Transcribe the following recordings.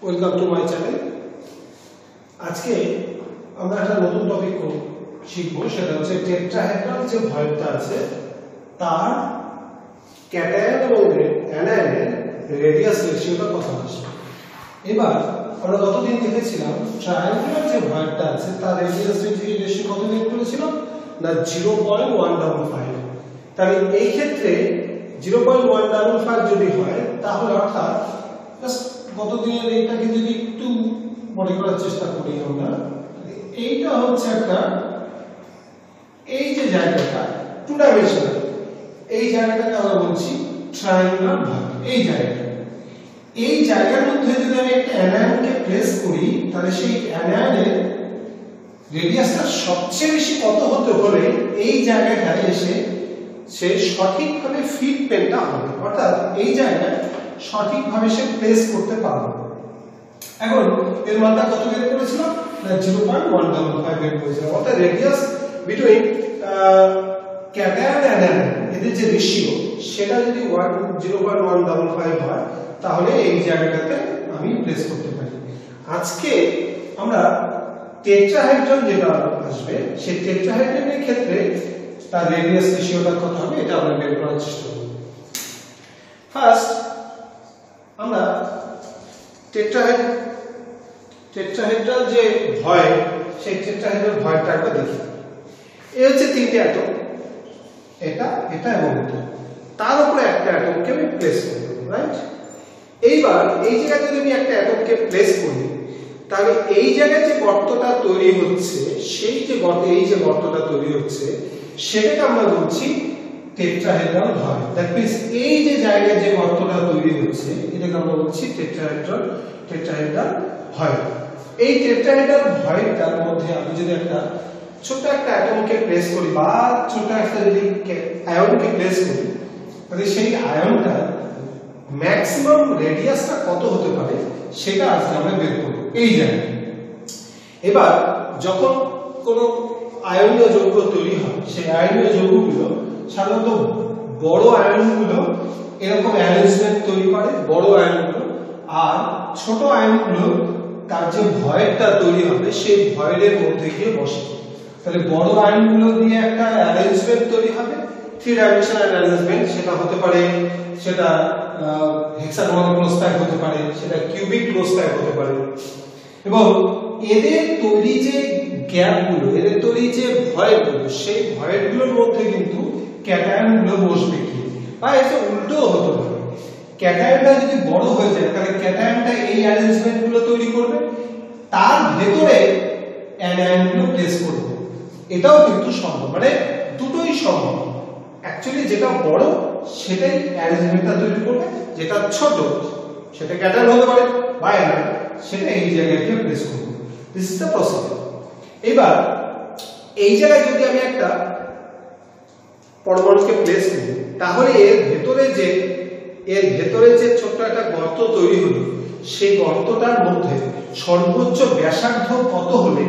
Welcome to my channel. আজকে আমরা একটা নতুন টপিক শিখবো, সেটা হচ্ছে টেট্রাহেড্রাল যে ভয়েডটা আছে তার ক্যাটায়ন এবং অ্যানায়নের রেডিয়াস রেশিওটা কত আসবে। এবার আমরা গতদিন দেখেছিলাম ট্রায়াঙ্গুলার যে ভয়েডটা আছে তার রেডিয়াস রেশিও কত বের করেছিলাম না 0.155। তাহলে এই ক্ষেত্রে 0.155 যদি হয় তাহলে অর্থাৎ গতদিনের এইটাকে যদি একটু মনে করার চেষ্টা করি আমরা, এইটা হচ্ছে একটা এই যে জায়গাটা টু ডাইমেনশনাল, এই জায়গাটাকে আমরা বলছি ট্রায়াঙ্গুলার ভয়েড। এই জায়গার মধ্যে যদি আমি একটা অ্যানায়নকে প্লেস করি তাহলে সেই অ্যানায়নের রেডিয়াসটা সবচেয়ে বেশি কত হতে হলে এই জায়গাটায় এসে সে সঠিকভাবে ফিট পেনটা হবে, অর্থাৎ এই জায়গায় সঠিকভাবে সে প্লেস করতে পারবে। এখন এর মানটা কত বের করেছিলাম না 0.155 বের করেছিলাম, অর্থাৎ radius between cation and anion এদের যে রেশিও সেটা যদি 0.155 হয় তাহলে এই জায়গাটাতে আমি প্লেস করতে পারি। আজকে আমরা টেট্রাহেড্রন যেটা আসবে সেই টেট্রাহেড্রনের ক্ষেত্রে তার রেডিয়াস রেশিওটা কত হবে এটা আমরা বের করার চেষ্টা করব। ফার্স্ট আমরা টেট্রাহেড্রাল যে ভয়েড সেই টেট্রাহেড্রাল ভয়েডটা একবার দেখি। এই হচ্ছে তিনটে অ্যাটম, এটা এটা এবং এটা, তার উপরে একটা অ্যাটমকে আমি প্লেস করব, রাইট? এইবার এই জায়গায় যদি আমি একটা অ্যাটমকে প্লেস করি তাহলে এই জায়গায় যে গর্তটা তৈরি হচ্ছে সেই যে এই যে গর্তটা তৈরি হচ্ছে সেটাকে আমরা বলছি টেট্রাহেড্রাল ভয়েড। দ্যাট মিন্স এই যে জায়গায় যে গর্তটা তৈরি হচ্ছে এটাকে আমরা বলছি টেট্রাহেড্রাল ভয়েড। এই টেট্রাহেড্রাল ভয়েডটার মধ্যে আমি যদি একটা ছোট একটা অ্যাটমকে প্লেস করি বা ছোট একটা যদি আয়নকে প্লেস করি তাহলে সেই আয়নটা ম্যাক্সিমাম রেডিয়াসটা কত হতে পারে সেটা আজকে আমরা বের করব এই জায়গায়। এবার যখন কোনো আয়নীয় যৌগ তৈরি হয় সেই আয়নীয় যৌগগুলো সাধারণত বড় আয়নগুলো এরকম অ্যারেঞ্জমেন্ট তৈরি করে, বড় আয়নগুলো, আর ছোট আয়নগুলো তার যে ভয়েডটা তৈরি হবে সেই ভয়েডের মধ্যে গিয়ে বসে। তাহলে বড় আয়নগুলো দিয়ে একটা অ্যারেঞ্জমেন্ট তৈরি হবে, থ্রি ডাইমেনশনাল অ্যারেঞ্জমেন্ট, সেটা হতে পারে সেটা হেক্সাগোনাল ক্লোজ প্যাক হতে পারে, সেটা কিউবিক ক্লোজ প্যাক হতে পারে। এবং এদের তৈরি যে গ্যাপগুলো, এদের তৈরি যে ভয়েডগুলো, সেই ভয়েডগুলোর মধ্যে কিন্তু ক্যাটায়নগুলো বসবে কি, বা এটা উল্টো হতে পারে। ক্যাটায়নটা যদি বড় হয়ে যায় তাহলে ক্যাটায়নটা এই অ্যারেঞ্জমেন্টগুলো তৈরি করবে, তার ভেতরে অ্যানায়নগুলো প্লেস করবে। এটাও কিন্তু সম্ভব, মানে দুটোই সম্ভব। অ্যাকচুয়ালি যেটা বড় সেটাই অ্যারেঞ্জমেন্টটা তৈরি করবে, যেটা ছোট সেটা ক্যাটায়ন হতে পারে বা অ্যানায়ন, সেটা এই জায়গায় গিয়ে প্লেস করবে। This is the procedure. এবার এই জায়গায় যদি আমি একটা পরমাণুকে প্লেস করি তাহলে এর ভেতরে যে ছোট্ট একটা গর্ত তৈরি হলো সেই গর্তটার মধ্যে সর্বোচ্চ ব্যাসার্ধ কত হলে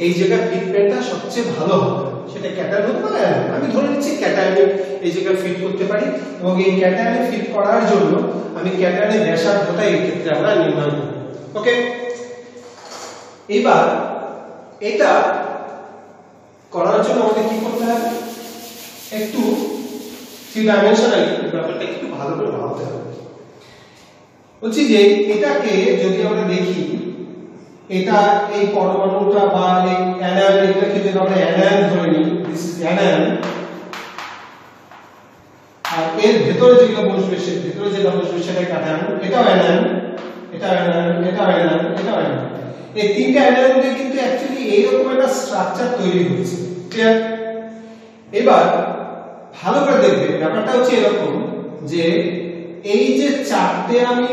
এই জায়গায় ফিটমেন্টটা সবচেয়ে ভালো হবে, সেটা ক্যাটায়ন হতে পারে। আমি ধরে নিচ্ছি ক্যাটায়নে এই জায়গায় ফিট করতে পারি, এবং এই ক্যাটায়নে ফিট করার জন্য আমি ক্যাটায়নের ব্যাসার্ধটা এই ক্ষেত্রে আমরা নির্ণয় করব। ওকে, এবার এটা করার জন্য আমাদের কি করতে হবে, একটু থ্রি ডাইমেনশনাল ব্যাপারটা একটু ভালো করে ভাবতে হবে। বলছি যে এটাকে যদি আমরা দেখি, এটা এই পরমাণুটা বা এই অ্যানায়ন, এটাকে যদি আমরা অ্যানায়ন ধরে নিই, দিস ইজ অ্যানায়ন, আর এর ভেতরে যেটা বসবে সেটা ক্যাটায়ন, এটাও অ্যানায়ন, এটাও অ্যানায়ন, এটাও অ্যানায়ন, এটাও অ্যানায়ন। এই তিনটা অ্যানায়নে কিন্তু অ্যাকচুয়ালি এইরকম একটা স্ট্রাকচার তৈরি হচ্ছে, ক্লিয়ার? এবার ভালো করে দেখবে, ব্যাপারটা হচ্ছে এরকম যে এই যে চারটে আমি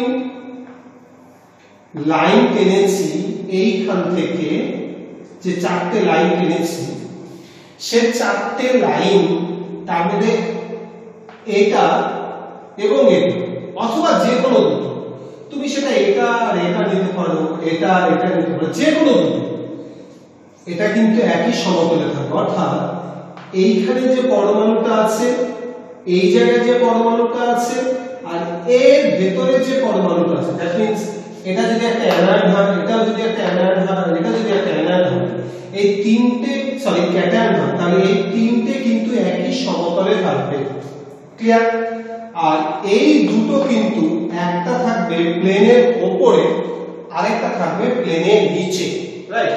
লাইন টেনেছি, এইখান থেকে যে চারটে লাইন টেনেছি সে চারটে লাইন তার মধ্যে এটা এবং এটা, অথবা যে কোনো দুটো, তুমি সেটা এটা আর এটা নিতে পারো, এটা আর এটা নিতে পারো, যে কোনো দুটো, এটা কিন্তু একই সমতলে থাকবে। অর্থাৎ এইখানে যে পরমাণুটা আছে, এই জায়গায় যে পরমাণুটা আছে, আর এর ভেতরে যে পরমাণুটা আছে, দ্যাট মিন্স এটা যদি একটা অ্যানায়ন হয়, এটাও যদি একটা অ্যানায়ন হয়, এটা যদি একটা অ্যানায়ন হয়, এই তিনটে ক্যাটায়ন হয়, তাহলে এই তিনটে কিন্তু একই সমতলে থাকবে। ক্লিয়ার? আর এই দুটো কিন্তু একটা থাকবে প্লেনের উপরে, আরেকটা থাকবে প্লেনের নিচে। রাইট?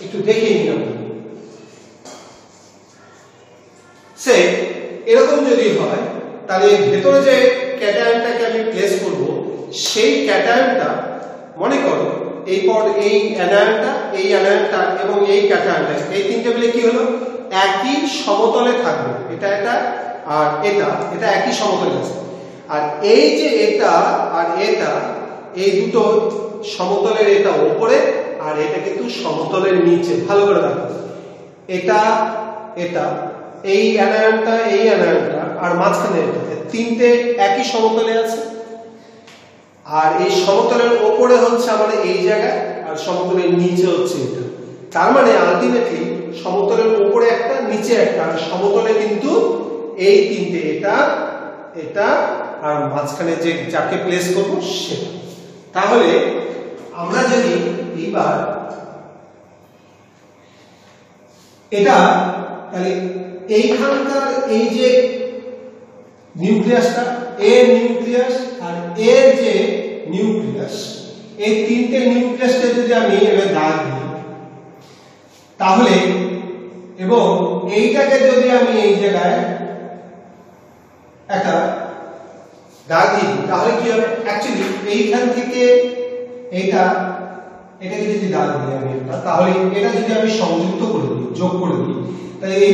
একটু দেখে নিই আমরা। সে এরকম যদি হয়, তাহলে ভেতরে যে ক্যাটায়নটাকে আমি প্লেস করব, সেই ক্যাটায়নটা মনে করো এই অ্যানায়নটা এবং এই ক্যাটায়নটা, এই তিনটে মিলে কি হলো, একই সমতলে থাকবে। এটা আর এটা একই সমতলে আছে। আর এই যে এটা আর এটা, এই দুটো সমতলের, এটা উপরে আর এটা কিন্তু সমতলের নিচে। ভালো করে দেখো, এটা এই অ্যানায়নটা আর মাঝখানে এটা, তিনটে একই সমতলে আছে। আর এই সমতলের উপরে হচ্ছে আমাদের এই জায়গায়, আর সমতলের নিচে হচ্ছে এটা। তার মানে আলটিমেটলি সমতলের উপরে একটা, নিচে একটা, আর সমতলে কিন্তু এই তিনটে, এটা আর মাঝখানে যে যাকে প্লেস করব সেটা। তাহলে আমরা যদি এইবার এটা, তাহলে এইখানকার এই যে নিউক্লিয়াসটা, এর নিউক্লিয়াস আর এর যে নিউক্লিয়াস, এই তিনটে নিউক্লিয়াসকে যদি আমি এবার দাগ দিই, তাহলে এবং এইটাকে যদি আমি এই জায়গায় একটা দাগ দিই, তাহলে কি হবে, অ্যাকচুয়ালি এইখান থেকে এটাকে যদি দাগ দিই আমি একটা, তাহলে এটা যদি আমি সংযুক্ত করে দিই, যোগ করে দিই, তাহলে এই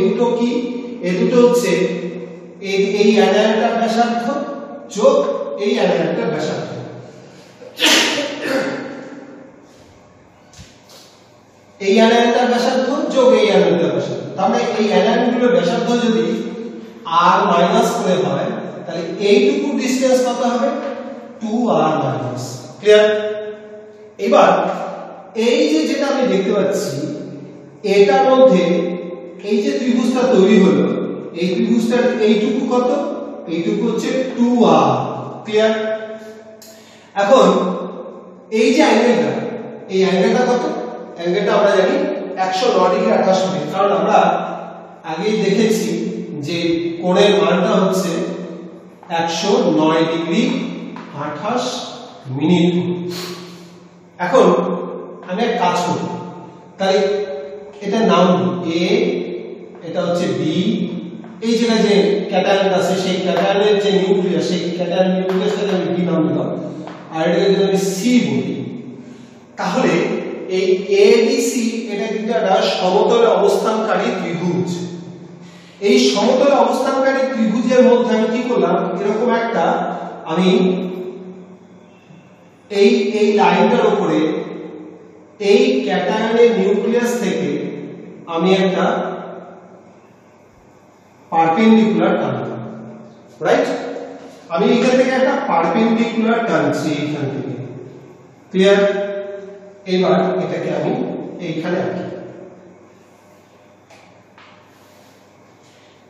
দুটো কি, এই দুটো হচ্ছে এই অ্যানায়নটার ব্যাসার্ধ যোগ এই অ্যানায়নটার ব্যাসার্ধ। এই অ্যানায়নটার ব্যাসার্ধ যোগ এই অ্যানায়নটার ব্যাসার্ধ। তার মানে এই অ্যানায়নগুলোর ব্যাসার্ধ যদি r মাইনাস করে হয়, তাহলে এইটুকু ডিসটেন্স কত হবে, 2r মাইনাস। ক্লিয়ার? এবার এই যে যেটা আমি দেখতে পাচ্ছি, এটার মধ্যে এই যে ত্রিভুজটা তৈরি হলো, এই ত্রিভুজটার এইটুকু কত, এইটুকু হচ্ছে 2r। ক্লিয়ার? এখন এই যে অ্যাঙ্গেলটা, এই অ্যাঙ্গেলটা কত, অ্যাঙ্গেলটা আমরা জানি 109 ডিগ্রি 28 মিনিট। কারণ আমরা আগেই দেখেছি যে কোণের মানটা হচ্ছে 109 ডিগ্রি 28 মিনিট। এখন আমি এক কাজ করব, তাই এটা নাম এ, এটা হচ্ছে বি, এই জায়গায় যে ক্যাটায়ন আছে সেই ক্যাটায়নের যে নিউক্লিয়াস, সেই ক্যাটায়ন নিউক্লিয়াসটাকে আমি বি নাম দিলাম, আর এটাকে যদি আমি সি বলি, তাহলে এই এবিসি এটা কিন্তু একটা সমতলে অবস্থানকারী ত্রিভুজ। এই সমতলে অবস্থানকারী ত্রিভুজের মধ্যে আমি কি করলাম, এরকম একটা আমি এই লাইনটার উপরে এই ক্যাটায়নের নিউক্লিয়াস থেকে আমি একটা পারপেন্ডিকুলার টানলাম। রাইট? আমি এখান থেকে একটা পারপেন্ডিকুলার টানছি এইখান থেকে। ক্লিয়ার? এবার এটাকে আমি এইখানে আঁকি,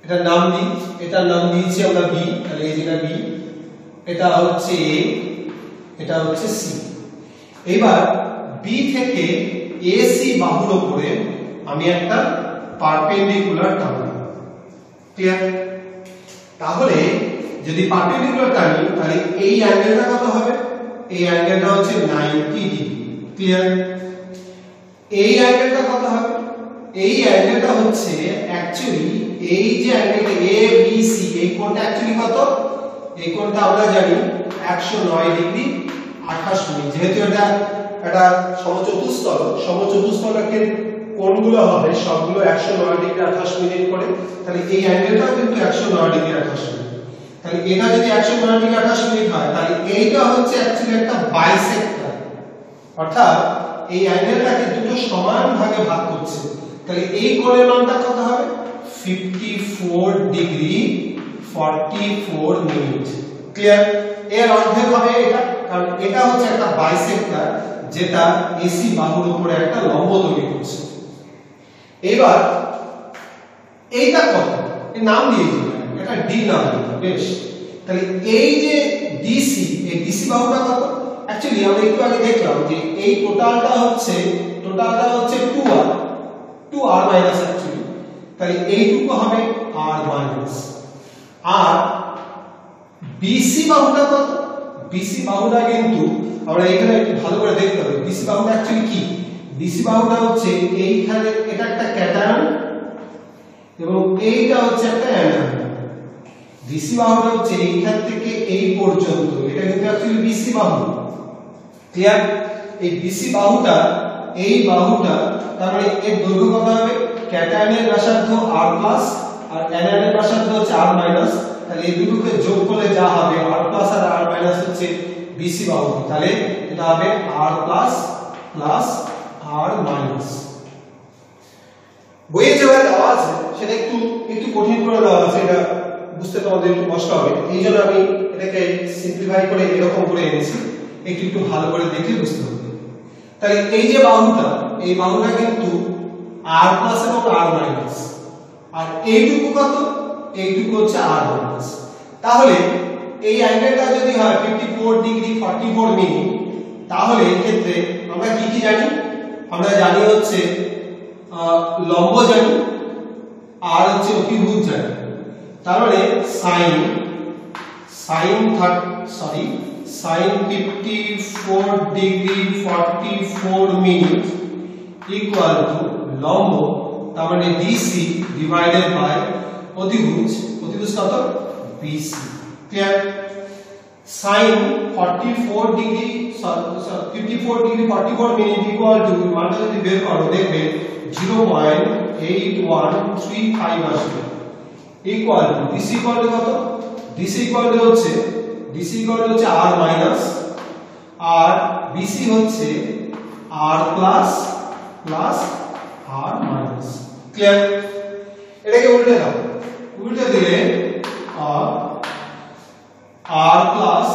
এটার নাম দিই, এটার নাম দিয়েছি আমরা বি, তাহলে এই যেটা বি, এটা হচ্ছে এ, এটা হচ্ছে সি। এবার বি থেকে এসি বাহুর উপরে আমি একটা পারপেন্ডিকুলার টানলাম। ক্লিয়ার? তাহলে যদি পারপেন্ডিকুলার টানি, তাহলে এই অ্যাঙ্গেলটা কত হবে, এই অ্যাঙ্গেলটা হচ্ছে 90 ডিগ্রি। ক্লিয়ার? এই অ্যাঙ্গেলটা কত হবে, এই অ্যাঙ্গেলটা হচ্ছে অ্যাকচুয়ালি এই যে অ্যাঙ্গেলটা এ বি সি, এই কোণটা অ্যাকচুয়ালি কত, এই কোণটা আমরা জানি 109 ডিগ্রি 28 মিনিট। যেহেতু এটা একটা সমচতুস্তলকের কোণগুলো হবে সবগুলো 109 ডিগ্রি 28 মিনিট করে, তাহলে এই অ্যাঙ্গেলটাও কিন্তু 109 ডিগ্রি 28 মিনিট। তাহলে এটা যদি 109 ডিগ্রি 28 মিনিট হয়, তাহলে এইটা হচ্ছে অ্যাকচুয়ালি একটা বাইসেক্টর, অর্থাৎ এই অ্যাঙ্গেলটাকে দুটো সমান ভাগে ভাগ করছে। তাহলে এই কোণের মানটা কত হবে, 54 ডিগ্রি 44 মিনিট। ক্লিয়ার? এর অর্ধেক হবে এটা, কারণ এটা হচ্ছে একটা বাইসেক্টর যেটা এসি বাহুর উপরে একটা লম্ব তৈরি করছে। এবার এইটা কত, এর নাম দিয়ে দিলাম, এটা ডি নাম দিলাম। বেশ, তাহলে এই যে ডিসি, এই ডিসি বাহুটা কত, অ্যাকচুয়ালি আমরা একটু আগে দেখলাম যে এই টোটালটা হচ্ছে 2r মাইনাস অ্যাকচুয়ালি, তাহলে এইটুকু হবে r মাইনাস। আর বিসি বাহুটা কত? বিসি বাহুটা কিন্তু আমরা এখানে একটু ভালো করে দেখতে হবে বিসি বাহুটা অ্যাকচুয়ালি কি। বিসি বাহুটা হচ্ছে এইখানে এটা একটা ক্যাটায়ন এবং এইটা হচ্ছে একটা অ্যানায়ন। বিসি বাহুটা হচ্ছে এইখান থেকে এই পর্যন্ত, এটা কিন্তু অ্যাকচুয়ালি বিসি বাহু। ক্লিয়ার? এই বিসি বাহুটা এই বাহুটা তার মানে এর দৈর্ঘ্য কত হবে? ক্যাটায়নের ব্যাসার্ধ r প্লাস আর অ্যানায়নের ব্যাসার্ধ হচ্ছে r মাইনাস, তাহলে এই দুটোকে যোগ করলে যা হবে r প্লাস আর r মাইনাস হচ্ছে বিসি বাহু, তাহলে এটা হবে r plus plus r minus. বইয়ে যেভাবে দেওয়া আছে সেটা একটু কঠিন করে দেওয়া আছে, এটা বুঝতে তোমাদের একটু কষ্ট হবে, এই জন্য আমি এটাকে সিম্পলিফাই করে এরকম করে এনেছি, একটু ভালো করে দেখলে বুঝতে হবে। তাহলে এই যে বাহুটা, এই বাহুটা কিন্তু r প্লাস এবং r মাইনাস, আর এইটুকু কত? এইটুকু হচ্ছে r মাইনাস। তাহলে এই অ্যাঙ্গেলটা যদি হয় 54 ডিগ্রি 44 মিনিট, তাহলে এই ক্ষেত্রে আমরা কি কি জানি? আমরা জানি হচ্ছে লম্ব জানি আর হচ্ছে অভিভুজ জানি। তার মানে sin 54 degree 44 minute equal to লম্ব, তার মানে BC ডিভাইডেড বাই অতিভুজ কত? BC। Clear? sin 54 degree 44 minute equal to মানটা যদি বের করো দেখবে 0.8135 আসবে equal to BC equal to কত? BC ইকুয়াল টু হচ্ছে r মাইনাস আর BC হচ্ছে r plus plus r minus. Clear? এটাকে উল্টে দাও, উল্টে দিলে r plus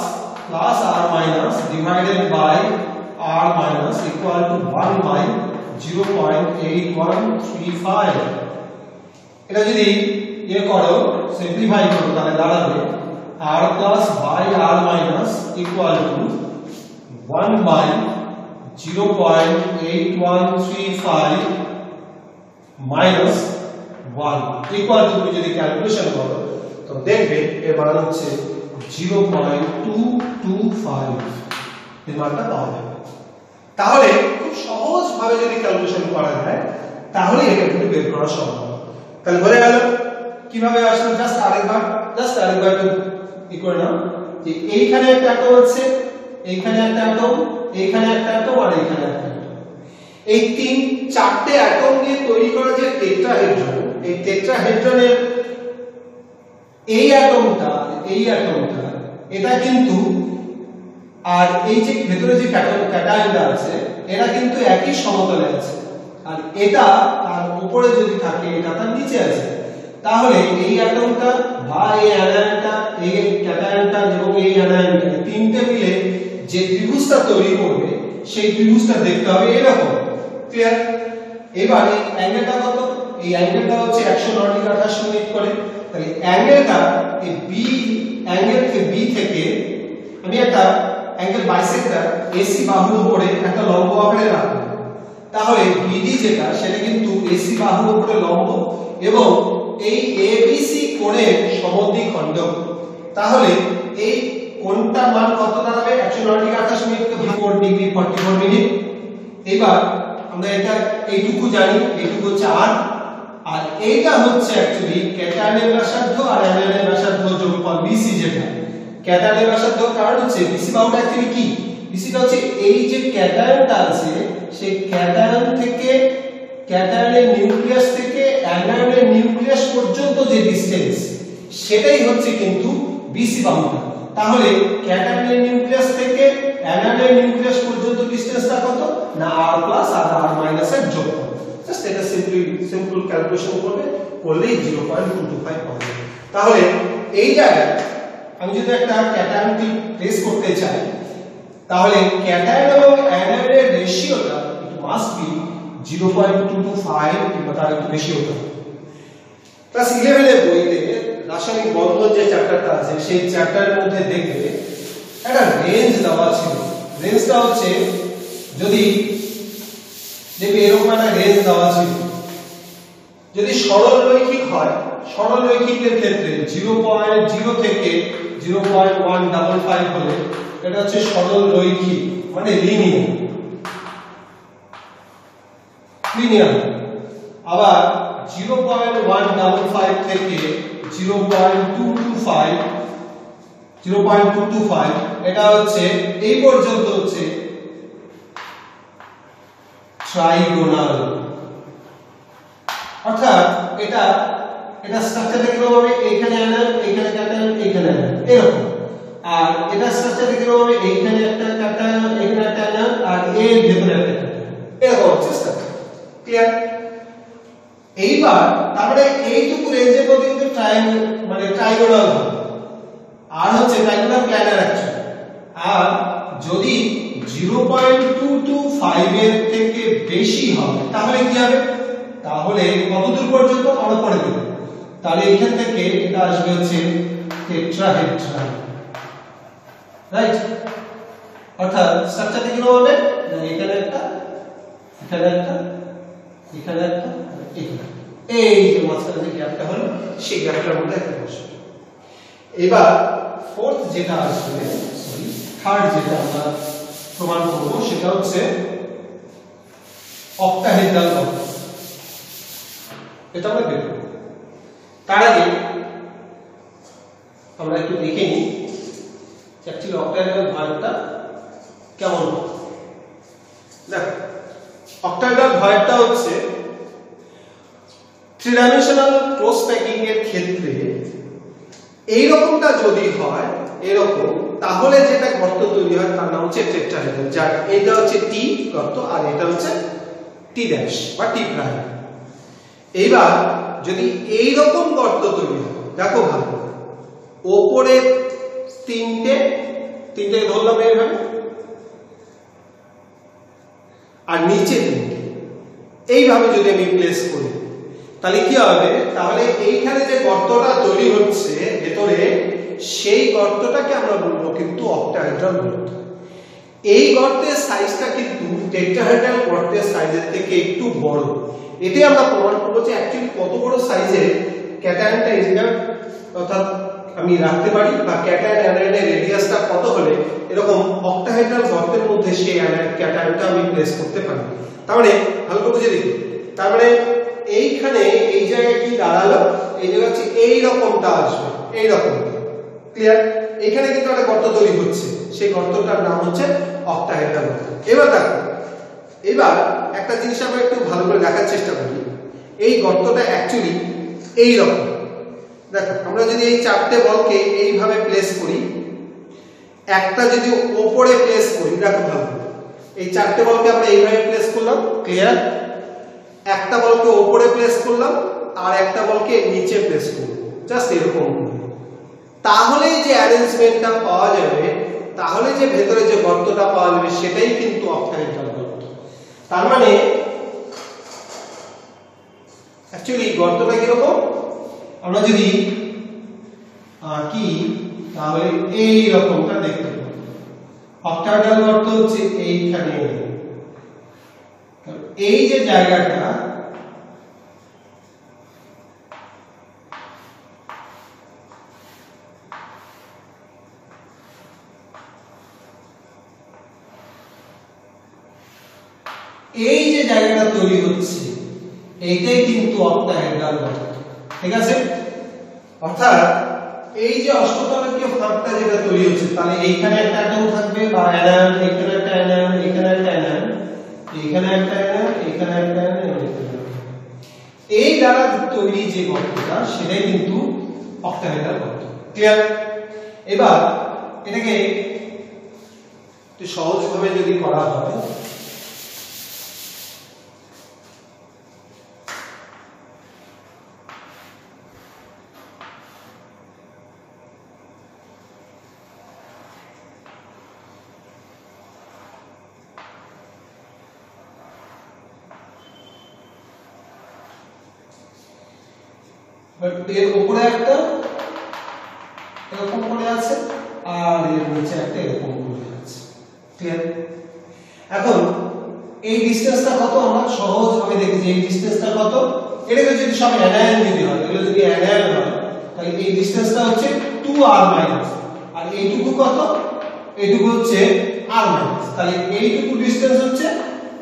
plus r minus divided by r minus equal to 1 by 0.8135। এটা যদি করো সিম্পলিফাই করো তাহলে দাঁড়াবে r plus by r minus equal to 1 by 0.8135 minus 1 equal to, তুমি যদি ক্যালকুলেশন করো তো দেখবে এর মান হচ্ছে 0.225 এর মানটা পাওয়া যাবে। তাহলে খুব সহজ ভাবে যদি ক্যালকুলেশন করা যায় তাহলে এটা কিন্তু বের করা সম্ভব। তাহলে বলে গেল কিভাবে আসলে, জাস্ট আরেকবার একটু ই করে নাও যে এইখানে একটা অ্যাটম আছে, এইখানে একটা অ্যাটম, এইখানে একটা অ্যাটম আর এইখানে একটা অ্যাটম। এই 3-4টে অ্যাটম দিয়ে তৈরি করা যে টেট্রাহেড্রন, এই টেট্রাহেড্রনের এই অ্যাটমটা এটা কিন্তু আর এই যে ভেতরে যে ক্যাটায়নটা আছে এরা কিন্তু একই সমতলে আছে, আর এটা তার উপরে যদি থাকে এটা তার নিচে আছে। তাহলে এই অ্যাটমটা বা এই অ্যানায়নটা, এই ক্যাটায়নটা এবং এই অ্যানায়নটা তিনটে মিলে যে ত্রিভুজটা তৈরি করবে সেই ত্রিভুজটা দেখতে হবে এরকম। ক্লিয়ার? এবার এই অ্যাঙ্গেলটা কত? এই অ্যাঙ্গেলটা হচ্ছে 109 ডিগ্রি 28 মিনিট করে। তাহলে অ্যাঙ্গেলটা এই বি অ্যাঙ্গেল থেকে বি থেকে আমি একটা অ্যাঙ্গেল বাইসেক্টর এসি বাহুর উপরে একটা লম্ব আকারে রাখবো। তাহলে বিডি যেটা সেটা কিন্তু এসি বাহুর উপরে লম্ব এবং এই এবিসি কোণের সমদ্বিখণ্ডক। তাহলে এই কোণটার মান কত দাঁড়াবে? 109 ডিগ্রি 28 মিনিট কে 4 ডিগ্রি 44 মিনিট। এবার আমরা এটা এইটুকু জানি, এইটুকু হচ্ছে r, আর এইটা হচ্ছে অ্যাকচুয়ালি ক্যাটায়নের ব্যাসার্ধ আর অ্যানায়নের ব্যাসার্ধ যোগফল বিসি। যেটা ক্যাটায়নের ব্যাসার্ধ কারণ হচ্ছে বিসি বাহুটা অ্যাকচুয়ালি কি? বিসিটা হচ্ছে এই যে ক্যাটায়নটা আছে সেই ক্যাটায়ন থেকে ক্যাটায়নের নিউক্লিয়াস থেকে অ্যানায়নের নিউক্লিয়াস পর্যন্ত যে ডিসটেন্স সেটাই হচ্ছে কিন্তু বিসি বাহুটা। তাহলে ক্যাটায়নের নিউক্লিয়াস থেকে অ্যানায়নের নিউক্লিয়াস পর্যন্ত ডিসটেন্সটা কত? না r প্লাস আর r মাইনাস এর যোগফল। জাস্ট এটা সিম্পল ক্যালকুলেশন করলেই 0.225 পাওয়া যাবে। তাহলে এই জায়গায় আমি যদি একটা ক্যাটায়নকে প্লেস করতে চাই তাহলে ক্যাটায়ন এবং অ্যানায়নের রেশিওটা ইট মাস্ট বি 0.225 কিংবা তার একটু বেশি হতে হবে। ক্লাস 11 এর বইতে রাসায়নিক বন্ধন যে চ্যাপ্টারটা আছে সেই চ্যাপ্টারের মধ্যে দেখবে একটা রেঞ্জ দেওয়া ছিল রেঞ্জটা হচ্ছে যদি দেখবে এরকম একটা রেঞ্জ দেওয়া ছিল, যদি সরল রৈখিক হয়, সরল রৈখিকের ক্ষেত্রে 0.0 থেকে 0.155 হলে এটা হচ্ছে সরল রৈখিক, মানে লিনিয়ার। আবার 0.155 থেকে 0.225 এটা হচ্ছে এই পর্যন্ত হচ্ছে ট্রাইগোনাল। অর্থাৎ এটা স্ট্রাকচারটা কিরকম হবে, এখানে অ্যানাল, এখানে ক্যাটায়ন, এখানে অ্যানাল, এরকম। আর এটা স্ট্রাকচারটা কিরকম হবে, এইখানে একটা ক্যাটায়ন, এখানে একটা অ্যানাল, আর এর ভিতরে একটা ক্যাটায়ন, এরকম হচ্ছে স্ট্রাকচার। ক্লিয়ার? এইবার তারপরে এইটুকু রেঞ্জের মধ্যে কিন্তু ট্রাইগোনাল হবে, আর হচ্ছে ট্রাইগোনাল প্ল্যানার অ্যাকচুয়ালি। আর যদি 0.225 এর থেকে বেশি হবে তাহলে কি হবে, তাহলে কতদূর পর্যন্ত আমরা পরে দেব, তাহলে এখান থেকে এটা আসবে হচ্ছে টেট্রাহেড্রাল, রাইট? অর্থাৎ স্ট্রাকচারটা কিরকম হবে, এখানে একটা, এখানে একটা, এখানে একটা, এখানে, এই যে মাঝখানে যে গ্যাপটা হলো সেই গ্যাপটার মধ্যে একটা বসবে। এবার ফোর্থ যেটা আসবে, থার্ড যেটা আমরা প্রমাণ করব সেটা হচ্ছে অক্টাহেড্রাল গর্ত। এটা আমরা দেখব। তার আগে আমরা একটু দেখে নিই অ্যাকচুয়ালি অক্টাহেড্রাল ভয়েডটা কেমন হয়। দেখো, অক্টাহেড্রাল ভয়েডটা হচ্ছে থ্রি ডাইমেনশনাল ক্লোজ প্যাকিং এর ক্ষেত্রে এইরকমটা যদি হয়, এরকম, তাহলে যেটা গর্ত তৈরি হয় তার নাম হচ্ছে টেট্রাহেড্রাল। যার এটা হচ্ছে টি গর্ত আর এটা হচ্ছে টি ড্যাশ বা টি প্রাইম। এইবার যদি এইরকম গর্ত তৈরি হয়, দেখো ভালো, ওপরে তিনটে ধরলাম এইভাবে, আর নিচে তিনটে, এইভাবে যদি আমি প্লেস করি তাহলে কি হবে, তাহলে এইখানে যে গর্তটা তৈরি হচ্ছে ভেতরে, সেই গর্তটাকে আমরা বলবো কিন্তু অক্টাহেড্রাল গর্ত। এই গর্তের সাইজটা কিন্তু টেট্রাহেড্রাল গর্তের সাইজের থেকে একটু বড়। এটাই আমরা প্রমাণ করবো যে অ্যাকচুয়ালি কত বড় সাইজের ক্যাটায়নটা এই জায়গায় অর্থাৎ আমি রাখতে পারি, বা ক্যাটায়ন অ্যানায়নের রেডিয়াসটা কত হলে এরকম অক্টাহেড্রাল গর্তের মধ্যে সেই ক্যাটায়নটা আমি প্লেস করতে পারি। তার মানে ভালো করে বুঝে দেখি, তার মানে এইখানে এই জায়গায় কি দাঁড়ালো, এই জায়গা হচ্ছে এই রকমটা আসবে, এই রকম। ক্লিয়ার? এখানে কিন্তু একটা গর্ত তৈরি হচ্ছে, সেই গর্তটার নাম হচ্ছে অক্টাহেড্রাল গর্ত। এবার দেখো, এবার একটা জিনিস আমরা একটু ভালো করে দেখার চেষ্টা করি। এই গর্তটা অ্যাকচুয়ালি এই রকম। দেখো, আমরা যদি এই চারটে বলকে এইভাবে প্লেস করি, একটা যদি ওপরে প্লেস করি, দেখো ভালো, এই চারটে বলকে আমরা এইভাবে প্লেস করলাম, ক্লিয়ার? একটা বলকে ওপরে প্লেস করলাম আর একটা বলকে নিচে প্লেস করব, জাস্ট এরকম। তাহলে যে অ্যারেঞ্জমেন্টটা পাওয়া যাবে, তাহলে যে ভেতরে যে গর্তটা পাওয়া যাবে সেটাই কিন্তু অক্টাহেড্রাল গর্ত। তার মানে অ্যাকচুয়ালি গর্তটা কিরকম, আমরা যদি আঁকি তাহলে এই রকমটা দেখতে পাবো। অক্টাহেড্রাল গর্ত হচ্ছে এইখানে, এই যে জায়গাটা, এই যে জায়গাটা তৈরি হচ্ছে এইটাই কিন্তু অক্টাহেড্রাল গর্ত। ঠিক আছে? অর্থাৎ এই যে অষ্টতলকীয় ফাঁকটা যেটা তৈরি হচ্ছে, তাহলে এইখানে একটা অ্যাটম থাকবে বা অ্যানায়ন, এখানে একটা অ্যানায়ন, এখানে একটা অ্যানায়ন, এখানে একটা অ্যানায়ন, এখানে একটা অ্যানায়ন, এই দ্বারা তৈরি যে গর্তটা সেটাই কিন্তু অক্টাহেড্রাল গর্ত। ক্লিয়ার? এবার এটাকে একটু সহজভাবে যদি করা হয়, এর উপরে একটা এরকম করে আছে আর এর নিচে একটা এরকম করে আছে। ক্লিয়ার? এখন এই ডিসটেন্সটা কত আমরা সহজ ভাবে দেখি যে এই ডিসটেন্সটা কত। এটাকে যদি সব অ্যানায়ন যদি হয়, এগুলো যদি অ্যানায়ন হয় তাহলে এই ডিসটেন্সটা হচ্ছে 2r মাইনাস, আর এইটুকু কত, এইটুকু হচ্ছে r মাইনাস, তাহলে এইটুকু ডিসটেন্স হচ্ছে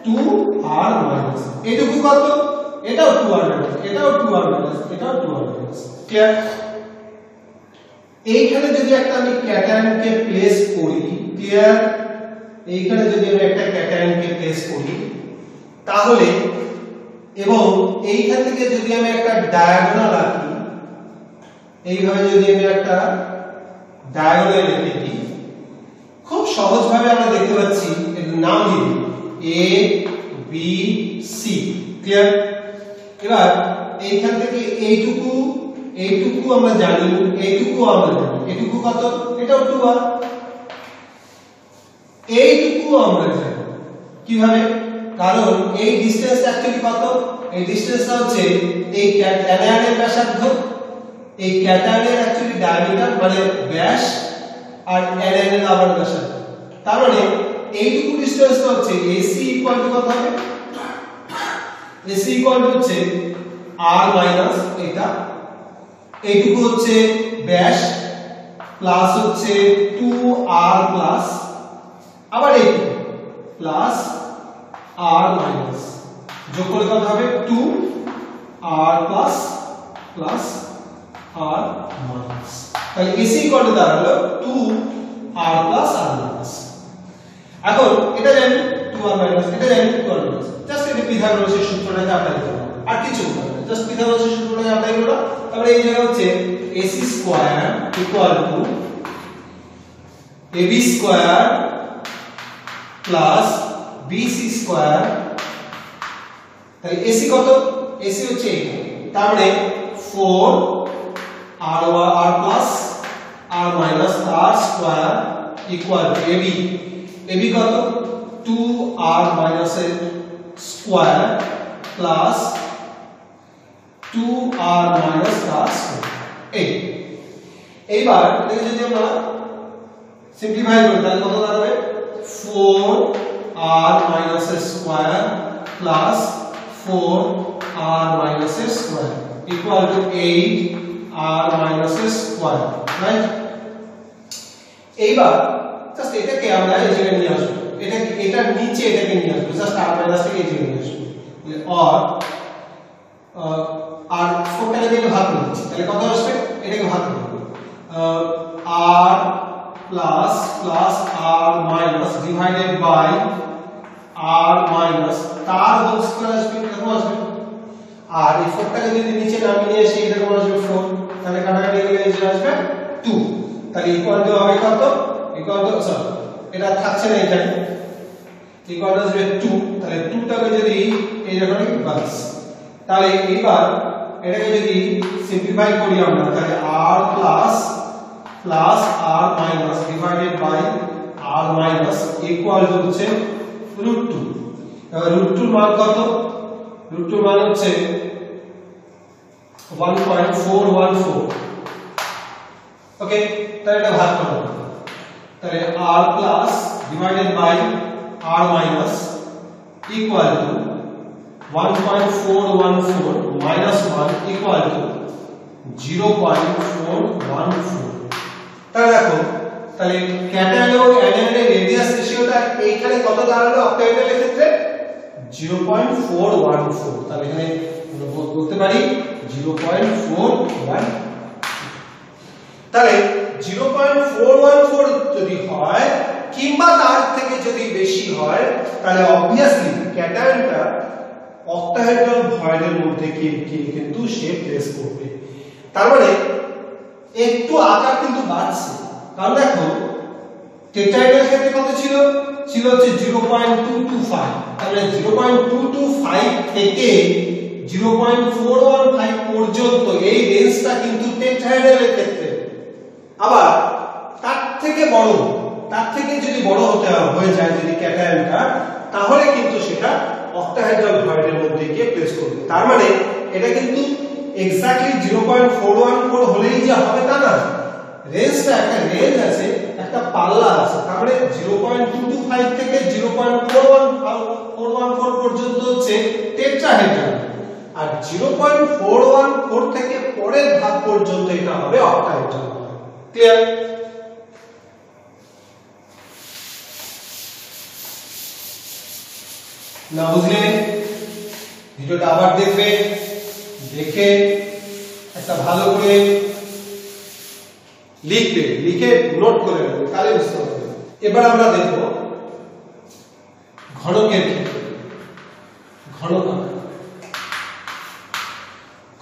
2r মাইনাস। এইটুকু কত, এটাও 2r মাইনাস, এটাও 2r মাইনাস, এটাও 2r মাইনাস। ক্লিয়ার? এইখানে যদি একটা আমি ক্যাটায়নকে প্লেস করি, ক্লিয়ার, এইখানে যদি আমি একটা ক্যাটায়নকে প্লেস করি তাহলে, এবং এইখান থেকে যদি আমি একটা ডায়াগোনাল আঁকি, এইভাবে যদি আমি একটা ডায়াগোনাল এঁকে দিই, খুব সহজভাবে আমরা দেখতে পাচ্ছি এর নাম দিয়ে এ বি সি। ক্লিয়ার? এবার এইখান থেকে এইটুকু, এইটুকু আমরা জানি, এইটুকু আমরা জানি, এইটুকু কত, এটাও 2r, এইটুকু আমরা জানি। কিভাবে? কারণ এই ডিসটেন্স অ্যাকচুয়ালি কত, এই ডিসটেন্সটা হচ্ছে এই অ্যানায়নের ব্যাসার্ধ, এই ক্যাটায়নের অ্যাকচুয়ালি ডায়ামিটার মানে ব্যাস, আর অ্যানায়নের আবার ব্যাসার্ধ। তার মানে এইটুকু ডিসটেন্সটা হচ্ছে AC ইকুয়াল টু কত হবে, AC ইকুয়াল টু হচ্ছে r মাইনাস এটা, এইটুকু হচ্ছে ব্যাস প্লাস হচ্ছে 2r প্লাস আবার এইটুকু প্লাস r মাইনাস, যোগ করে কত হবে 2r plus plus r minus. তাহলে AC ইকুয়াল টু দাঁড়ালো 2r প্লাস r মাইনাস। এখন এটা জানি 2r মাইনাস, এটা জানি 2r মাইনাস, জাস্ট এই পিথাগোরাসের সূত্রটাকে অ্যাপ্লাই করব, আর কিছু না, জাস্ট পিথাগোরাসের সূত্রটাকে অ্যাপ্লাই করব। তাহলে এই জায়গা হচ্ছে AC square equal two AB square plus BC square. তাহলে AC কত, AC হচ্ছে এইটা, তার মানে 4r plus r minus r square equal two AB কত 2r মাইনাস এর square plus 2r minus r square. এইবার এটাকে যদি আমরা সিম্পলিফাই করি তাহলে কত দাঁড়াবে 4r মাইনাস এর স্কয়ার প্লাস 4r মাইনাস এর square equal two 8r minus এর স্কয়ার, রাইট? এইবার জাস্ট এটাকে আমরা এই জায়গায় নিয়ে আসবো, এটাকে এটার নিচে এটাকে নিয়ে আসবো, জাস্ট r মাইনাস থেকে এই জায়গায় নিয়ে আসবো, আর 4টাকে দিয়ে ভাগ করে দিচ্ছি, তাহলে কত আসবে, এটাকে ভাগ করে দেব, r plus plus r minus divided by r minus তার হোল স্কয়ার আসবে, এরকম আসবে। আর এই 4টাকে যদি নিচে নামিয়ে নিয়ে এসে এরকম আসবে 4, তাহলে কাটাকাটি গেলে এই যে আসবে 2, তাহলে ইকুয়াল টু হবে কত, ইকুয়াল টু সরি এটা থাকছে না এখানে, ইকুয়াল টু আসবে 2, তাহলে 2টাকে যদি এই রকম বাস, তাহলে এবার এটাকে যদি সিম্পলিফাই করি আমরা তাহলে r plus plus r minus divided by r minus equal to হচ্ছে √2। এবার √2 মান কত, √2 মান হচ্ছে 1.414। ওকে, তাহলে এটা ভাগ করব, তাহলে r plus divided by r minus equal to 1.414 minus 1 equal to 0.414। তাহলে দেখো, তাহলে ক্যাটায়ন এবং অ্যানায়নের রেডিয়াস রেশিওটা এইখানে কত দাঁড়ালো অক্টাহেড্রালের ক্ষেত্রে 0.414, তাহলে এখানে বলতে পারি 0.414। তাহলে 0.414 যদি হয় কিংবা তার থেকে যদি বেশি হয় তাহলে অবভিয়াসলি ক্যাটায়নটা অক্টাহেড্রাল ভয়েডের মধ্যে কিন্তু সে প্লেস করবে। তার মানে একটু আকার কিন্তু বাড়ছে, কারণ দেখো টেট্রাহেড্রাল ক্ষেত্রে কত ছিল, ছিল হচ্ছে 0.225, তাহলে 0.225 থেকে 0.415 পর্যন্ত এই রেঞ্জটা কিন্তু টেট্রাহেড্রালের ক্ষেত্রে। আবার তার থেকে বড়, তার থেকে যদি বড় হয়ে যায় যদি ক্যাটায়নটা, তাহলে কিন্তু সেটা অক্টাহেড্রাল ভয়েডের মধ্যে গিয়ে প্লেস করবে। তার মানে এটা কিন্তু এক্স্যাক্টলি 0.414 হলেই যে হবে তা না, রেঞ্জটা একটা রেঞ্জ আছে, একটা পাল্লা আছে, তার মানে 0.225 থেকে 0.414 পর্যন্ত হচ্ছে টেট্রাহেড্রাল, আর 0.414 থেকে পরের ধাপ পর্যন্ত এটা হবে অক্টাহেড্রাল। ক্লিয়ার? না বুঝলে ভিডিওটা আবার দেখবে, দেখে একটা ভালো করে লিখবে, লিখে নোট করে নেবে, তাহলে বুঝতে পারবে। এবার আমরা দেখব ঘনকের ক্ষেত্রে।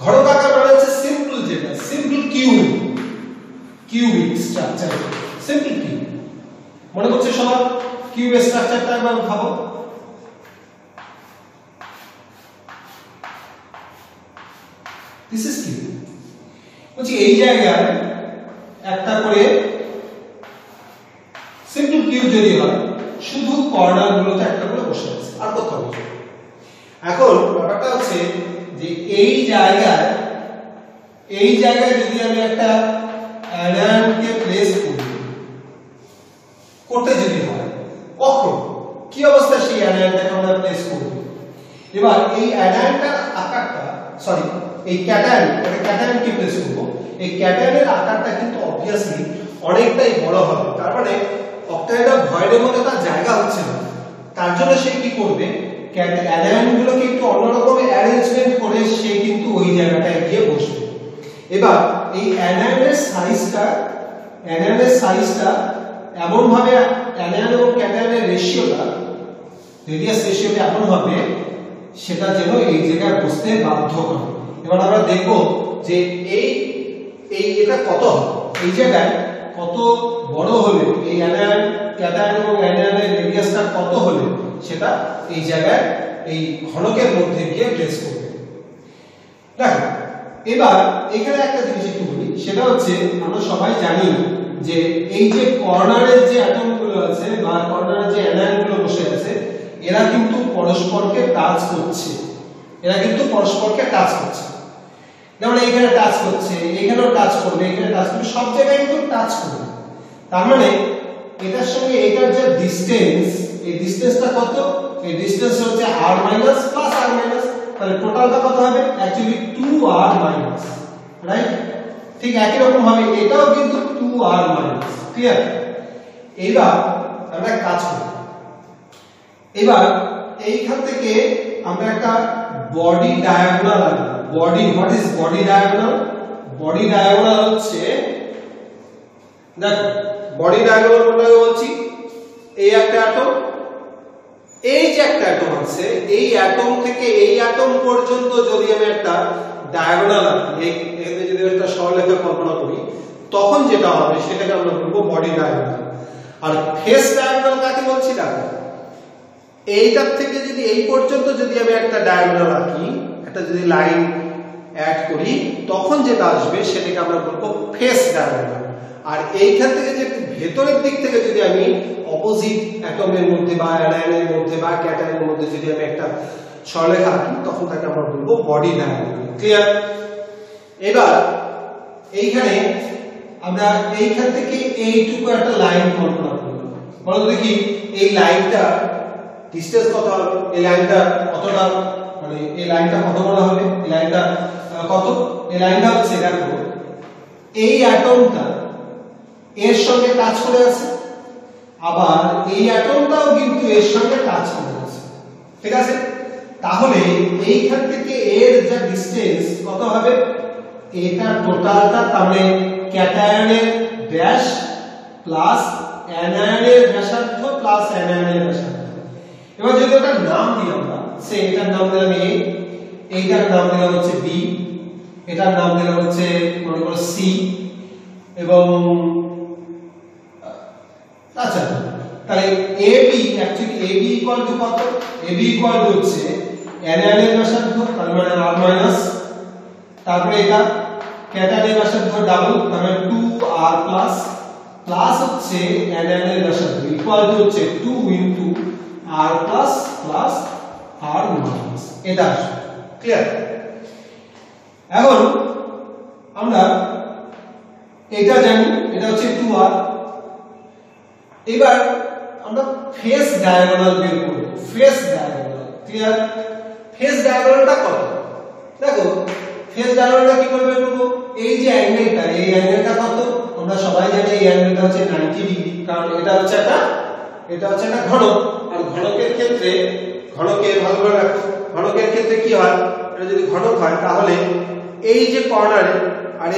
ঘনকাকার মানে হচ্ছে সিম্পল, যেটা simple cubic structure, simple cube. মনে করছে সবার কিউবের স্ট্রাকচারটা একবার ভাবো। This is cube. বলছি এই জায়গায় একটা করে সিম্পল কিউব যদি হয়, শুধু কর্নার গুলোতে একটা করে বসে আছে, আর কোথাও বসে। এখন ব্যাপারটা হচ্ছে যে এই জায়গায় যদি আমি একটা অ্যানায়নকে প্লেস করি, করতে যদি হয়, কখন কি অবস্থায় সেই অ্যানায়নটাকে আমরা প্লেস করব। এবার এই অ্যানায়নটার আকারটা, সরি এই ক্যাটায়নকে প্লেস করব, এই ক্যাটায়নের আকারটা কিন্তু অবভিয়াসলি অনেকটাই বড় হবে। তার মানে অক্টাহেড্রাল ভয়েডের মধ্যে তার জায়গা হচ্ছে না, তার জন্য সে কি করবে, অ্যানায়নগুলোকে একটু অন্যরকম অ্যারেঞ্জমেন্ট করে সে কিন্তু ওই জায়গাটায় গিয়ে বসবে। এবার এই অ্যানায়নের সাইজটা এমন ভাবে, অ্যানায়ন এবং ক্যাটায়নের রেডিয়াস রেশিওটা এমন হবে সেটা যেন এই জায়গায় বসতে বাধ্য করে। এবার আমরা দেখব যে এটা কত হবে, এই জায়গায় কত বড় হলে, এই অ্যানায়ন, ক্যাটায়ন এবং অ্যানায়নের রেডিয়াসটা কত হলে সেটা এই জায়গায় এই ঘনকের মধ্যে গিয়ে প্লেস করবে। দেখো এবার এখানে একটা জিনিস একটু বলি, সেটা হচ্ছে আমরা সবাই জানি যে এই যে কর্নারের যে অ্যাটমগুলো আছে বা কর্নারের যে অ্যানায়নগুলো বসে আছে, এরা কিন্তু পরস্পরকে টাচ করছে, যেমন এখানে টাচ করছে, এখানেও টাচ করবে, এখানে টাচ করবে, সব জায়গায় কিন্তু টাচ করবে। তার মানে এটার সঙ্গে এটার যে ডিসটেন্স, এই ডিসটেন্সটা কত, এই ডিসটেন্স হচ্ছে r minus plus r minus, তাহলে টোটালটা কত হবে, অ্যাকচুয়ালি 2r মাইনাস, রাইট? ঠিক একই রকম ভাবে এটাও কিন্তু 2r মাইনাস। ক্লিয়ার? এবার আমরা কাজ করি, এবার এইখান থেকে আমরা একটা বডি ডায়াগোনাল আনবো। What is body diagonal? Body diagonal হচ্ছে, দেখো বডি ডায়াগোনাল কোনটাকে বলছি, এই একটা অ্যাটম, এই যে একটা অ্যাটম আছে, এই অ্যাটম থেকে এই অ্যাটম পর্যন্ত যদি আমি একটা ডায়াগোনাল আঁকি, এখানে যদি একটা সরলরেখা কল্পনা করি, তখন যেটা হবে সেটাকে আমরা বলবো বডি ডায়াগোনাল। আর ফেস ডায়াগোনাল কাকে বলছি, দেখো এইটার থেকে যদি এই পর্যন্ত যদি আমি একটা ডায়াগোনাল আঁকি, একটা যদি লাইন অ্যাড করি, তখন যেটা আসবে সেটাকে আমরা বলবো ফেস ডায়াগোনাল। আর এইখান থেকে যে ভেতরের দিক থেকে যদি আমি অপোজিট অ্যাটমের মধ্যে বা অ্যানায়নের মধ্যে বা ক্যাটায়নের মধ্যে যদি আমি একটা সরলরেখা আঁকি, তখন তাকে আমরা বলবো বডি ডায়াগোনাল। ক্লিয়ার? এবার এইখানে আমরা এইখান থেকে এইটুকু একটা লাইন কল্পনা করব। বলো দেখি এই লাইনটা ডিসটেন্স কত হবে, এই লাইনটা কতটা, মানে এই লাইনটা কত বড় হবে, এই লাইনটা কত, এই লাইনটা হচ্ছে, দেখো এই অ্যাটমটা এর সঙ্গে টাচ করে আছে, আবার এই অ্যাটমটাও কিন্তু এর সঙ্গে টাচ করে আছে। ঠিক আছে? তাহলে এইখান থেকে এর যা ডিসটেন্স কত হবে, এটা টোটালটা, তার মানে ক্যাটায়নের ব্যাস প্লাস অ্যানায়নের ব্যাসার্ধ প্লাস অ্যানায়নের ব্যাসার্ধ। এবার যদি ওটার নাম দিই আমরা, সে এটার নাম দিলাম a, এইটার নাম দিলাম হচ্ছে b, এটার নাম দিলাম হচ্ছে মনে করো c, এবং আচ্ছা তাহলে ab, actually ab equal to কত, ab ইকুয়াল টু হচ্ছে অ্যানায়নের ব্যাসার্ধ, তার মানে r মাইনাস, তারপরে এটা ক্যাটায়নের ব্যাসার্ধ ডাবল, তার মানে 2r প্লাস, প্লাস হচ্ছে অ্যানায়নের ব্যাসার্ধ ইকুয়াল টু হচ্ছে 2 into r plus plus r minus, এটা আসবে। ক্লিয়ার? এখন আমরা এটা জানি, এটা এটা হচ্ছে 2r। এবার আমরা ফেস ডায়াগোনাল বের করব। Face diagonal clear? ফেস ডায়াগোনালটা কত? দেখো ফেস ডায়াগোনালটা কি করে বের করব? এই যে অ্যাঙ্গেলটা, এই অ্যাঙ্গেলটা কত? আমরা সবাই জানি এই অ্যাঙ্গেলটা হচ্ছে 90 ডিগ্রি, কারণ এটা হচ্ছে একটা ঘনক। আর ঘনকের ক্ষেত্রে, ঘনকে ভালো করে রাখো, ঘনকের ক্ষেত্রে কি হয়, এটা যদি ঘনক হয় তাহলে এই যে কর্নারে আর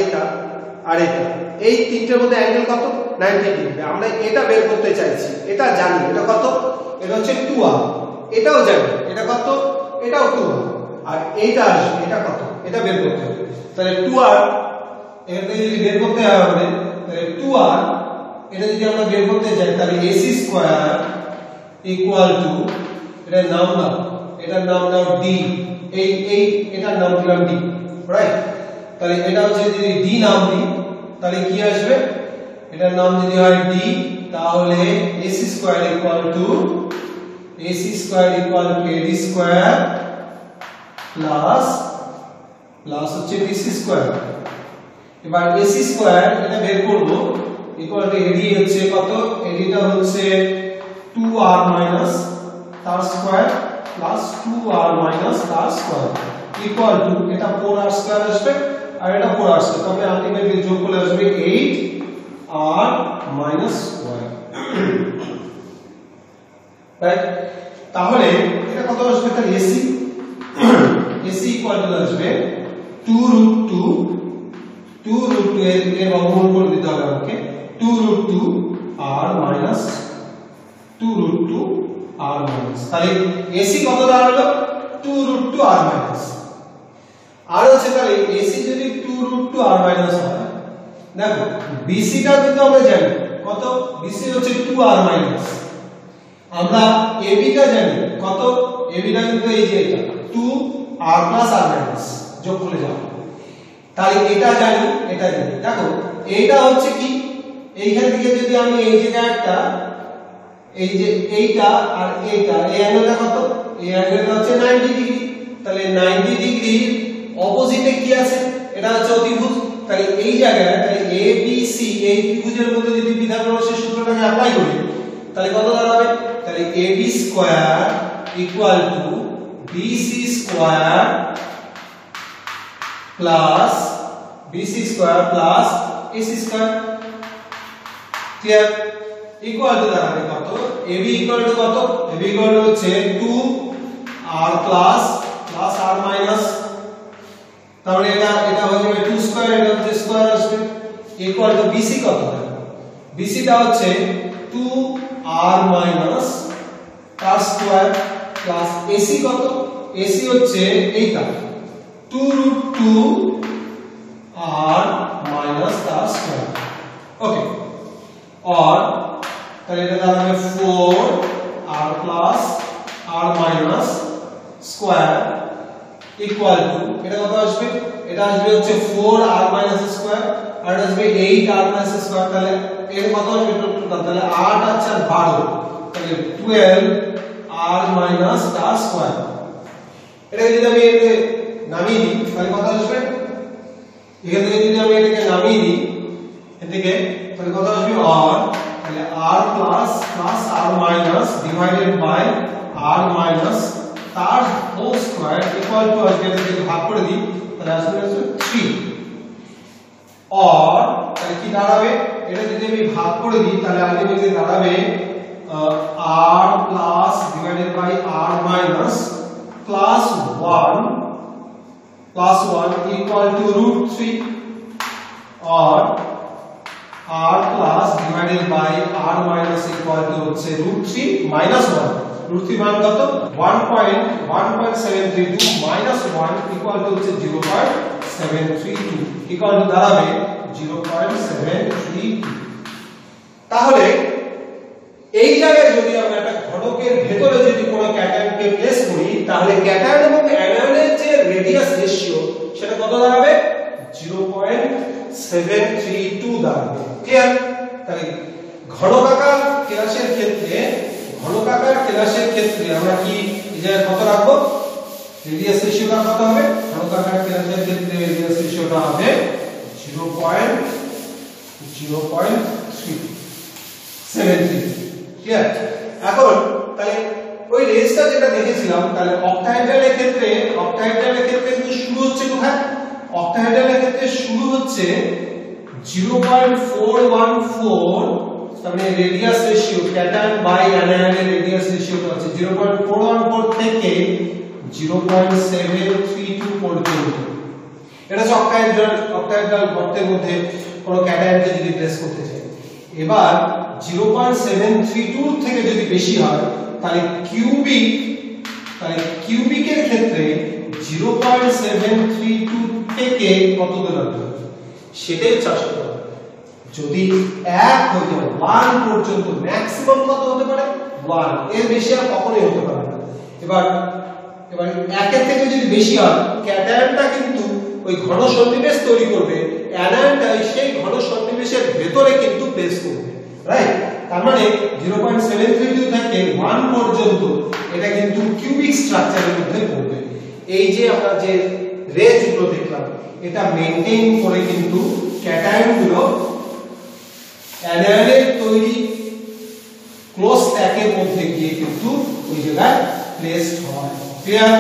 এটা এই তিনটের মধ্যে অ্যাঙ্গেল কত? 90 ডিগ্রি। আমরা এটা বের করতে চাইছি, এটা জানি এটা কত, এটা হচ্ছে 2r। এটাও জানি এটা কত, এটাও 2r। আর এইটা আসবে, এটা কত, এটা বের করতে হবে। তাহলে 2r এখান থেকে যদি বের করতে হয় আমাদের, তাহলে 2r এটা যদি আমরা বের করতে চাই তাহলে ac স্কয়ার ইকুয়াল টু, এটার নাম দাও, এটার নাম দাও d, এটার নাম দিলাম d, রাইট? তাহলে এটা হচ্ছে যদি d নাম দিই তাহলে কি আসবে, এটার নাম যদি হয় d, তাহলে ac square equal two ad square plus হচ্ছে bc স্কয়ার। এবার ac স্কয়ার এটা বের করব ইকুয়াল টু ad হচ্ছে কত, ad টা হচ্ছে 2r মাইনাস তার স্কয়ার প্লাস 2r মাইনাস তার স্কয়ার ইকুয়াল টু, এটা 4r স্কয়ার আসবে আর এটা 4r স্কয়ার, তবে আলটিমেটলি যোগ করলে আসবে 8r মাইনাস 1, রাইট? তাহলে এটা কত আসবে, তাহলে ac ইকুয়াল টু আসবে 2√2 এর বর্গমূল করে দিতে হবে আমাকে, 2√2r মাইনাস 2√2r মাইনাস, তাহলে ac কত দাঁড়ালো, 2√2r মাইনাস। আর হচ্ছে তাহলে ac যদি 2√2r মাইনাস হয়, দেখো bc টা কিন্তু আমরা জানি কত, bc হচ্ছে 2r মাইনাস। আমরা ab টা জানি কত, ab টা কিন্তু এই যে এটা 2r প্লাস r মাইনাস, যোগ করে যাও। তাহলে এটা জানি, এটা জানি। দেখো এইটা হচ্ছে কি, এইখান থেকে যদি আমি এই জায়গাটা, এই যে এইটা আর এইটা, এই অ্যাঙ্গেলটা কত, এই অ্যাঙ্গেলটা হচ্ছে 90 ডিগ্রি। তাহলে 90 ডিগ্রির অপোজিটে কি আছে, এটা হচ্ছে অতিভুজ। তাহলে এই জায়গায়, তাহলে ABC এই ত্রিভুজের মধ্যে যদি পিথাগোরাসের সূত্রটাকে অ্যাপ্লাই করি তাহলে কত দাঁড়াবে, তাহলে AB square equal to BC square plus BC square plus AC square, clear? Equal to দাঁড়াবে কত, AB ইকুয়াল টু কত, AB ইকুয়াল টু হচ্ছে 2r প্লাস r মাইনাস, তাহলে এটা হয়ে যাবে 2 স্কয়ার, এটা হচ্ছে স্কয়ার আসবে, ইকুয়াল টু BC কত, BC টা হচ্ছে 2r মাইনাস তার স্কয়ার প্লাস AC কত, AC হচ্ছে এইটা 2√2r মাইনাস তার স্কয়ার, ওকে। और তাহলে এটা দাঁড়াবে 4r plus r minus square equal two, এটা কত আসবে, এটা আসবে হচ্ছে 4r মাইনাস স্কয়ার আর এটা আসবে 8r প্লাস স্কয়ার। তাহলে এর কত আসবে টোটাল, তাহলে 8 আছে আর 12, তাহলে 12r মাইনাস তার স্কয়ার। এটা যদি আমি এটাকে নামিয়ে দিই তাহলে কত আসবে, এখান থেকে যদি আমি এটাকে নামিয়ে দিই এদিকে তাহলে কত আসবে, r, তাহলে r plus r minus divided by r minus তার হোল স্কয়ার ইকুয়াল টু আসবে, এটা যদি ভাগ করে দিই তাহলে আসবে 3, और তাহলে কি দাঁড়াবে, এটা যদি আমি ভাগ করে দিই তাহলে আলটিমেটলি দাঁড়াবে r plus divided by r minus plus 1 equal to √3, और r plus divided by r minus equal to হচ্ছে √3 মাইনাস 1, √3 মান কত, 1.732 মাইনাস 1 ইকুয়াল টু হচ্ছে 0.732 ইকুয়াল টু দাঁড়াবে 0.732। তাহলে এই জায়গায় যদি আমরা একটা ঘনকের ভেতরে যদি কোনো ক্যাটায়নকে প্লেস করি তাহলে ক্যাটায়ন এবং অ্যানায়নের যে রেডিয়াস রেশিও সেটা কত দাঁড়াবে, 0.732 দাঁড়াবে, ক্লিয়ার? তাহলে ঘনকাকার কেলাসের ক্ষেত্রে আমরা কি এই জায়গায় কত রাখবো, রেডিয়াস রেশিওটা কত হবে, ঘনকাকার কেলাসের ক্ষেত্রে রেডিয়াস রেশিওটা হবে 0.732। 0.73 ক্লিয়ার এখন তাহলে ওই রেঞ্জটা যেটা দেখেছিলাম তাহলে অক্টাহেড্রালের ক্ষেত্রে কিন্তু শুরু হচ্ছে কোথায় অক্টাহেড্রালের ক্ষেত্রে শুরু হচ্ছে 0.414 মানে রেডিয়াস রেশিও ক্যাটায়ন বাই অ্যানায়নের রেডিয়াস রেশিওটা আছে 0.414 থেকে 0.732 পর্যন্ত এটা হচ্ছে অক্টাহেড্রাল গর্তের মধ্যে কোনো ক্যাটায়নকে যদি প্লেস করতে চাই এবার 0.732 থেকে যদি বেশি হয় তাহলে কিউবিকের ক্ষেত্রে 0.732 থেকে কত দূরত্ব সেটাই চাষ করতে হবে যদি 1 হয়ে যায় 1 পর্যন্ত ম্যাক্সিমাম কত হতে পারে 1 এর বেশি আর কখনোই হতে পারে না এবার 1 এর থেকে যদি বেশি হয় ক্যাটায়নটা কিন্তু ওই ঘন সন্নিবেশ তৈরি করবে অ্যানায়নটা সেই ঘন সন্নিবেশের ভেতরে কিন্তু প্লেস করবে রাইট তার মানে 0.732 থেকে 1 পর্যন্ত এটা কিন্তু কিউবিক স্ট্রাকচারের মধ্যে পড়বে এই যে আমরা যে রেঞ্জগুলো দেখলাম এটা মেইনটেইন করে কিন্তু ক্যাটায়নগুলো অ্যানায়নের তৈরি ক্লোজ স্ট্যাকের মধ্যে গিয়ে কিন্তু ওই জায়গায় প্লেসড হয় ক্লিয়ার